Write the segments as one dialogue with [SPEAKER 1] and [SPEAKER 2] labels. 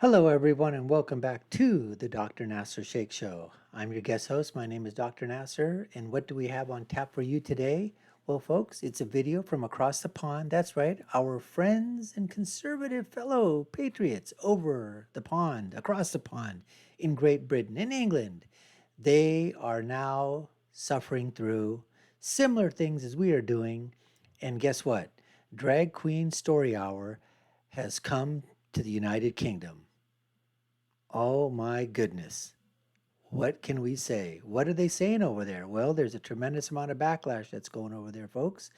[SPEAKER 1] Hello, everyone, and welcome back to the Dr. Nasir Sheikh Show. I'm your guest host. My name is Dr. Nasir, and what do we have on tap for you today? Well, folks, it's a video from across the pond. That's right, our friends and conservative fellow patriots over the pond, across the pond in Great Britain, in England. They are now suffering through similar things as we are doing. And guess what? Drag Queen Story Hour has come to the United Kingdom. Oh my goodness. What can we say? What are they saying over there? Well, there's a tremendous amount of backlash that's going over there, folks.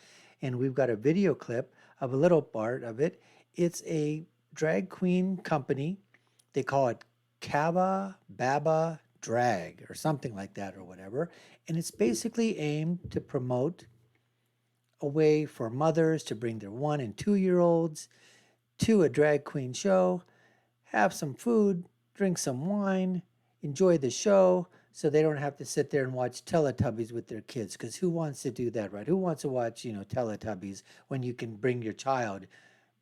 [SPEAKER 1] And we've got a video clip of a little part of it. It's a drag queen company. They call it CABA-BABA Drag or something like that or whatever. And it's basically aimed to promote a way for mothers to bring their 1 and 2 year olds to a drag queen show, have some food, drink some wine, enjoy the show so they don't have to sit there and watch Teletubbies with their kids. Because who wants to do that, right? Who wants to watch, Teletubbies when you can bring your child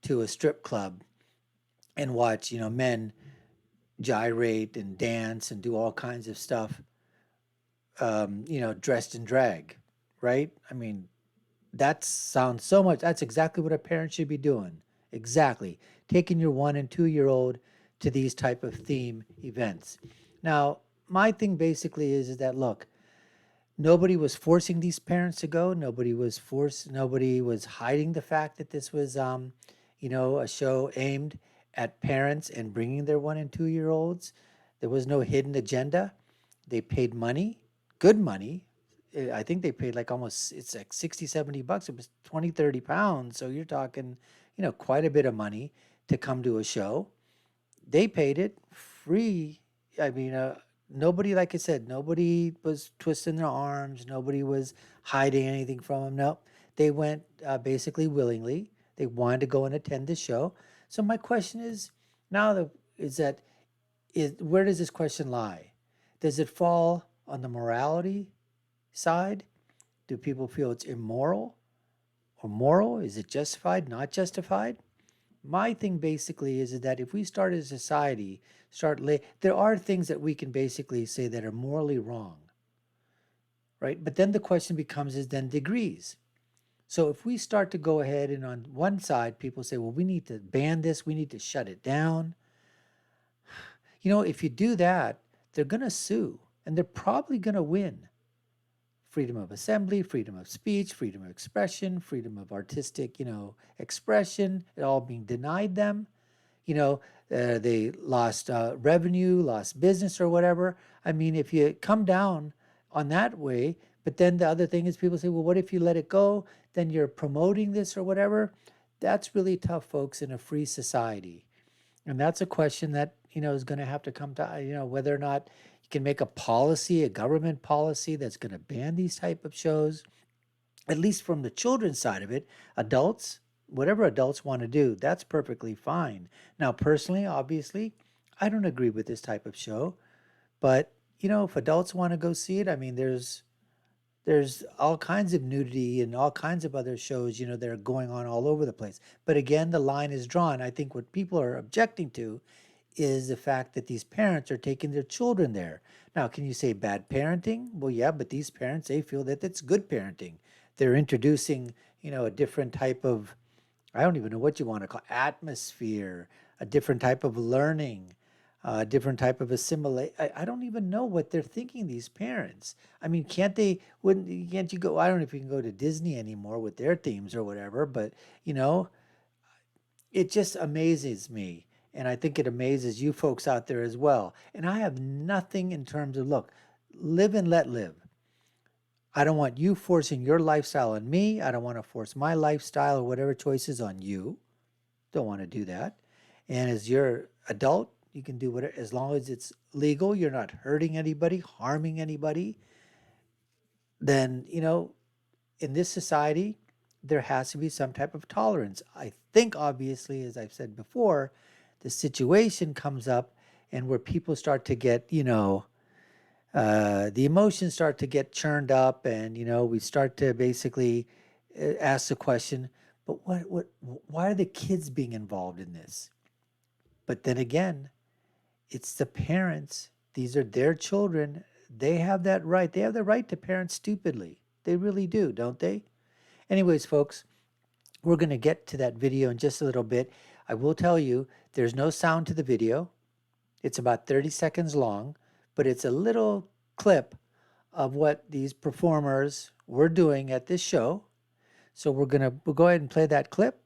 [SPEAKER 1] to a strip club and watch, men gyrate and dance and do all kinds of stuff, dressed in drag, right? I mean, that sounds so much. That's exactly what a parent should be doing. Exactly. Taking your 1 and 2 year old to these type of theme events. Now, my thing basically is that look, nobody was forcing these parents to go. Nobody was hiding the fact that this was a show aimed at parents and bringing their 1 and 2 year olds. There was no hidden agenda. They paid money, good money. I think they paid like almost, it's like 60, $70. It was 20, £30. So you're talking, quite a bit of money to come to a show. They paid it free. I mean, nobody, like I said, nobody was twisting their arms. Nobody was hiding anything from them. No, they went basically willingly. They wanted to go and attend the show. So my question is now the, is that is where does this question lie? Does it fall on the morality side? Do people feel it's immoral or moral? Is it justified, not justified? My thing basically is that if we start as a society, there are things that we can basically say that are morally wrong, right? But then the question becomes is then degrees. So if we start to go ahead and on one side, people say, well, we need to ban this, we need to shut it down. If you do that, they're going to sue and they're probably going to win. Freedom of assembly, freedom of speech, freedom of expression, freedom of artistic, expression, it all being denied them. They lost revenue, lost business or whatever. I mean, if you come down on that way, but then the other thing is people say, well, what if you let it go? Then you're promoting this or whatever. That's really tough, folks, in a free society. And that's a question that, is going to have to come to, whether or not you can make a policy, a government policy that's going to ban these type of shows, at least from the children's side of it. Adults, whatever adults want to do, that's perfectly fine. Now, personally, obviously, I don't agree with this type of show, but if adults want to go see it, I mean, there's all kinds of nudity and all kinds of other shows, that are going on all over the place. But again, the line is drawn. I think what people are objecting to is the fact that these parents are taking their children there. Now, can you say bad parenting? Well, yeah, but these parents, they feel that it's good parenting. They're introducing, a different type of, I don't even know what you want to call atmosphere, a different type of learning, a different type of assimilate. I don't even know what they're thinking, these parents. I mean, can't you go, I don't know if you can go to Disney anymore with their themes or whatever, but, it just amazes me. And I think it amazes you folks out there as well. And I have nothing in terms of, look, live and let live. I don't want you forcing your lifestyle on me. I don't want to force my lifestyle or whatever choices on you. Don't want to do that. And as you're adult, you can do whatever, as long as it's legal, you're not hurting anybody, harming anybody. Then, in this society, there has to be some type of tolerance. I think, obviously, as I've said before, the situation comes up and where people start to get, the emotions start to get churned up, and we start to basically ask the question, but why are the kids being involved in this? But then again, It's the parents. These are their children. They have that right. They have the right to parent stupidly. They really do, don't they? Anyways, folks, we're going to get to that video in just a little bit. I will tell you, there's no sound to the video. It's about 30 seconds long, but it's a little clip of what these performers were doing at this show. So we'll go ahead and play that clip.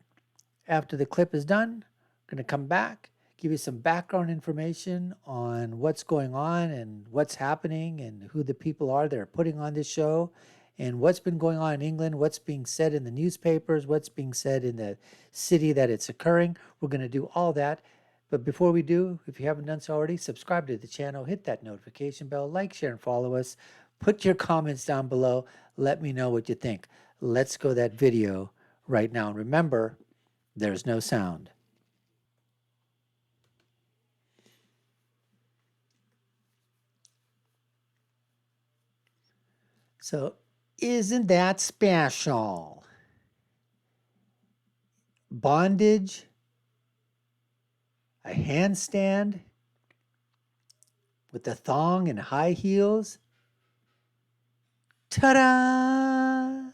[SPEAKER 1] After the clip is done, we're going to come back, give you some background information on what's going on and what's happening and who the people are that are putting on this show and what's been going on in England, what's being said in the newspapers, what's being said in the city that it's occurring. We're going to do all that. But before we do, if you haven't done so already, subscribe to the channel, hit that notification bell, like, share, and follow us. Put your comments down below. Let me know what you think. Let's go to that video right now. And remember, there's no sound. So, isn't that special? Bondage, a handstand with a thong and high heels. Ta-da!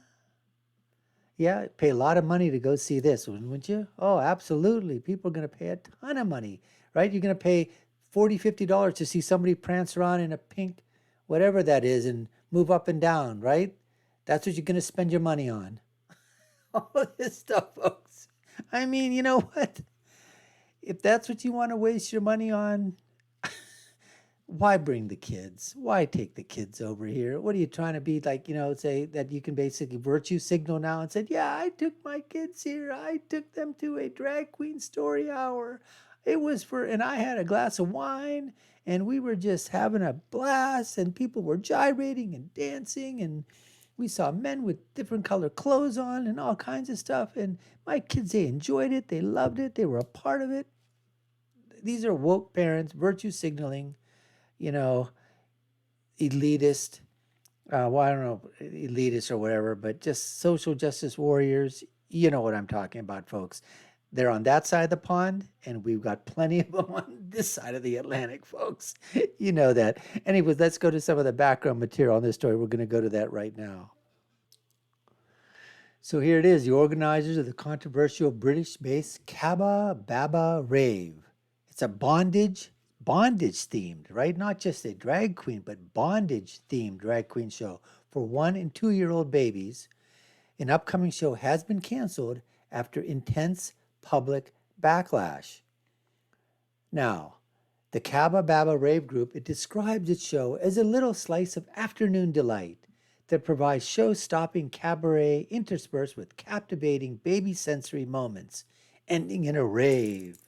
[SPEAKER 1] Yeah, pay a lot of money to go see this, wouldn't you? Oh, absolutely. People are going to pay a ton of money, right? You're going to pay $40, $50 to see somebody prance around in a pink, whatever that is, and move up and down, right? That's what you're going to spend your money on. All this stuff, folks. I mean, you know what? If that's what you want to waste your money on, why bring the kids? Why take the kids over here? What are you trying to be like, say that you can basically virtue signal now and say, yeah, I took my kids here. I took them to a drag queen story hour. It was and I had a glass of wine and we were just having a blast and people were gyrating and dancing and we saw men with different color clothes on and all kinds of stuff. And my kids, they enjoyed it. They loved it. They were a part of it. These are woke parents, virtue signaling, elitist, well, I don't know, elitist or whatever, but just social justice warriors. You know what I'm talking about, folks. They're on that side of the pond, and we've got plenty of them on this side of the Atlantic, folks. You know that. Anyways, let's go to some of the background material on this story. We're going to go to that right now. So here it is, the organizers of the controversial British-based CABA-BABA-RAVE. It's a bondage-themed, right? Not just a drag queen, but bondage-themed drag queen show for 1 and 2-year-old babies. An upcoming show has been canceled after intense public backlash. Now, the CABA-BABA-RAVE group, it describes its show as a little slice of afternoon delight that provides show-stopping cabaret interspersed with captivating baby sensory moments, ending in a rave.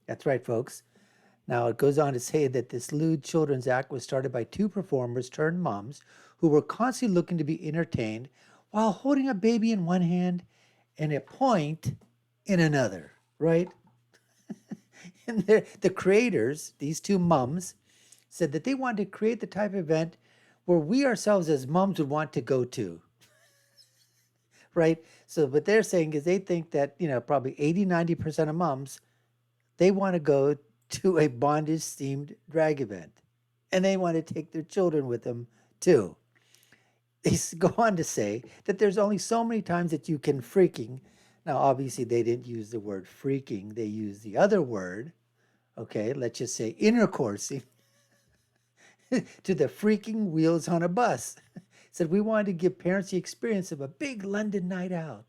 [SPEAKER 1] That's right, folks. Now, it goes on to say that this lewd children's act was started by 2 performers turned moms who were constantly looking to be entertained while holding a baby in one hand and a point in another, right? And the creators, these 2 mums, said that they wanted to create the type of event where we ourselves as moms would want to go to, right? So what they're saying is they think that, probably 80-90% of moms, they want to go to a bondage-themed drag event. And they want to take their children with them, too. They go on to say that there's only so many times that you can freaking. Now, obviously, they didn't use the word freaking. They used the other word, okay? Let's just say intercoursing. To the freaking wheels on a bus. Said we wanted to give parents the experience of a big London night out,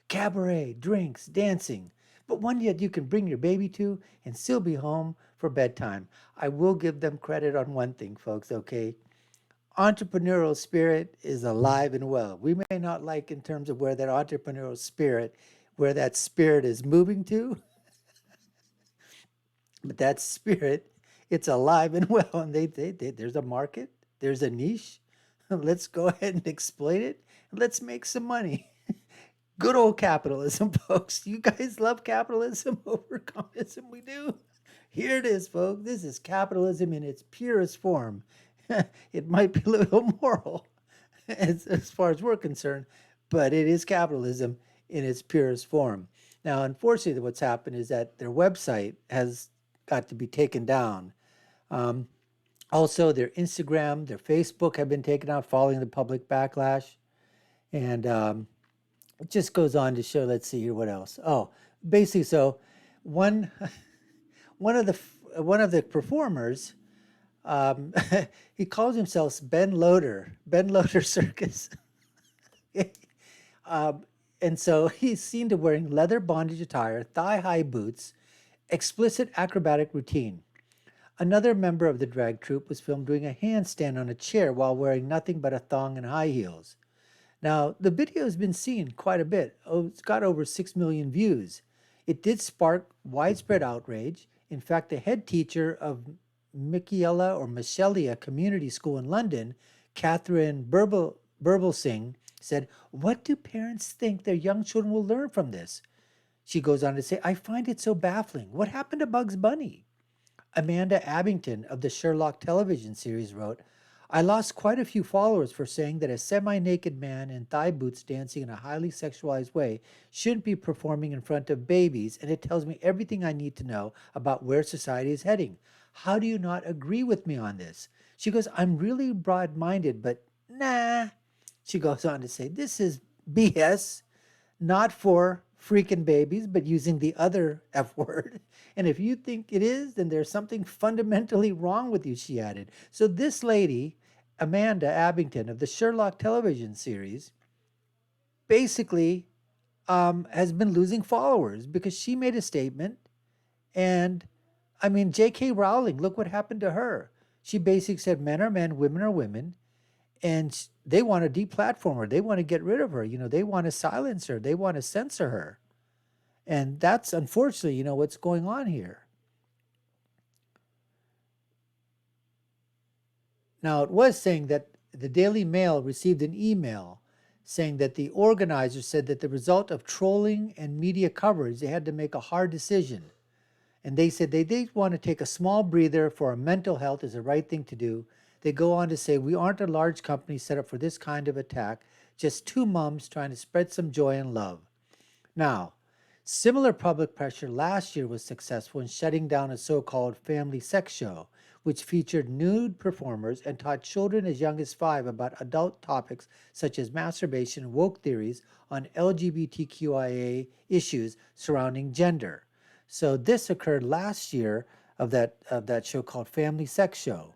[SPEAKER 1] cabaret, drinks, dancing, but one that you can bring your baby to and still be home for bedtime. I will give them credit on one thing, folks, okay? Entrepreneurial spirit is alive and well. We may not like in terms of where that entrepreneurial spirit, where that spirit is moving to, but that spirit, it's alive and well, and there's a market, there's a niche. Let's go ahead and exploit it. Let's make some money. Good old capitalism, folks. You guys love capitalism over communism? We do. Here it is, folks. This is capitalism in its purest form. It might be a little moral as far as we're concerned, but it is capitalism in its purest form. Now, unfortunately, what's happened is that their website has got to be taken down Um, Also, their Instagram, their Facebook have been taken out following the public backlash. And it just goes on to show, let's see here, what else? Oh, basically, so one, one of the performers, um, he calls himself Ben Loader Circus. um, and so he's seen to wearing leather bondage attire, thigh-high boots, explicit acrobatic routine. Another member of the drag troupe was filmed doing a handstand on a chair while wearing nothing but a thong and high heels. Now, the video has been seen quite a bit. Oh, it's got over 6 million views. It did spark widespread outrage. In fact, the head teacher of Michelia Community School in London, Catherine Burbelsing, said, "What do parents think their young children will learn from this?" She goes on to say, "I find it so baffling. What happened to Bugs Bunny?" Amanda Abington of the Sherlock television series wrote, "I lost quite a few followers for saying that a semi naked man in thigh boots dancing in a highly sexualized way shouldn't be performing in front of babies, and it tells me everything I need to know about where society is heading. How do you not agree with me on this?" She goes, "I'm really broad minded, but nah." She goes on to say, "This is BS, not for freaking babies, but using the other F word. And if you think it is, then there's something fundamentally wrong with you," she added. So this lady, Amanda Abington of the Sherlock television series, basically has been losing followers because she made a statement. And I mean, J.K. Rowling, look what happened to her. She basically said men are men, women are women, and they want to deplatform her. They want to get rid of her. They want to silence her. They want to censor her. And that's unfortunately, what's going on here. Now, it was saying that the Daily Mail received an email saying that the organizers said that the result of trolling and media coverage, they had to make a hard decision. And they said they want to take a small breather for our mental health is the right thing to do. They go on to say, "We aren't a large company set up for this kind of attack, just two moms trying to spread some joy and love." Now, similar public pressure last year was successful in shutting down a so called family sex show, which featured nude performers and taught children as young as 5 about adult topics such as masturbation and woke theories on LGBTQIA issues surrounding gender. So this occurred last year of that show called Family Sex Show.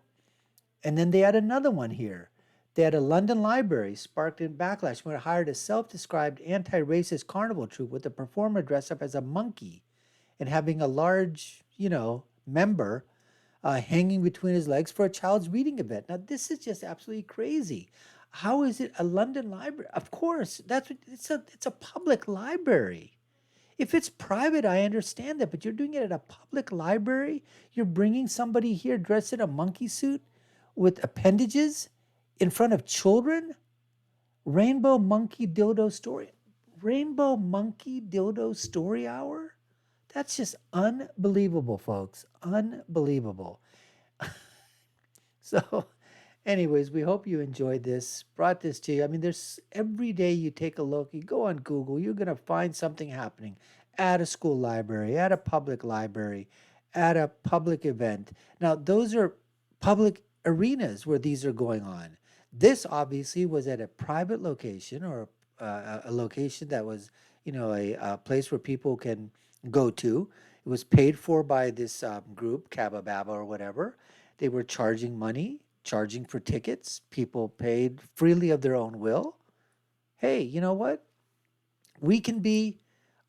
[SPEAKER 1] And then they had another one here. They had a London library sparked in backlash when it hired a self-described anti-racist carnival troupe with a performer dressed up as a monkey and having a large, member hanging between his legs for a child's reading event. Now, this is just absolutely crazy. How is it a London library? Of course, that's what, it's a public library. If it's private, I understand that, but you're doing it at a public library. You're bringing somebody here dressed in a monkey suit with appendages in front of children. Rainbow monkey dildo story. Rainbow monkey dildo story hour? That's just unbelievable, folks. Unbelievable. So, anyways, we hope you enjoyed this, brought this to you. I mean, there's every day you take a look, you go on Google, you're going to find something happening at a school library, at a public library, at a public event. Now, those are public arenas where these are going on. This obviously was at a private location or a location that was, a place where people can go to. It was paid for by this group, CABA-BABA or whatever. They were charging money, charging for tickets. People paid freely of their own will. Hey, you know what? We can be,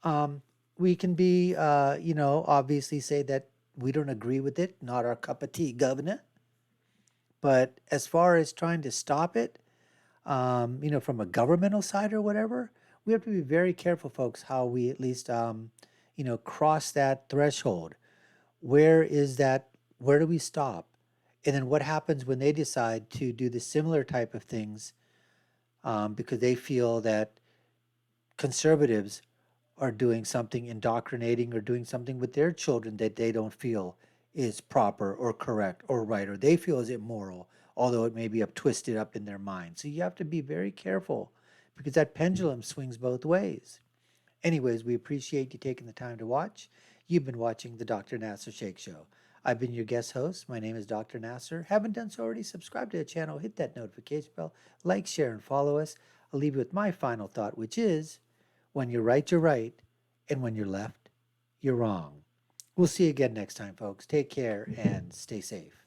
[SPEAKER 1] um, obviously say that we don't agree with it, not our cup of tea, governor. But as far as trying to stop it, from a governmental side or whatever, we have to be very careful, folks, how we at least, cross that threshold. Where is that? Where do we stop? And then what happens when they decide to do the similar type of things because they feel that conservatives are doing something indoctrinating or doing something with their children that they don't feel is proper or correct or right or they feel is immoral, although it may be up twisted up in their mind. So you have to be very careful because that pendulum swings both ways. Anyways, we appreciate you taking the time to watch. You've been watching the Dr. Nasir Sheikh Show. I've been your guest host. My name is Dr. Nasir. Haven't done so already? Subscribe to the channel, hit that notification bell, like, share, and follow us. I'll leave you with my final thought, which is when you're right, you're right, and when you're left, you're wrong. We'll see you again next time, folks. Take care and stay safe.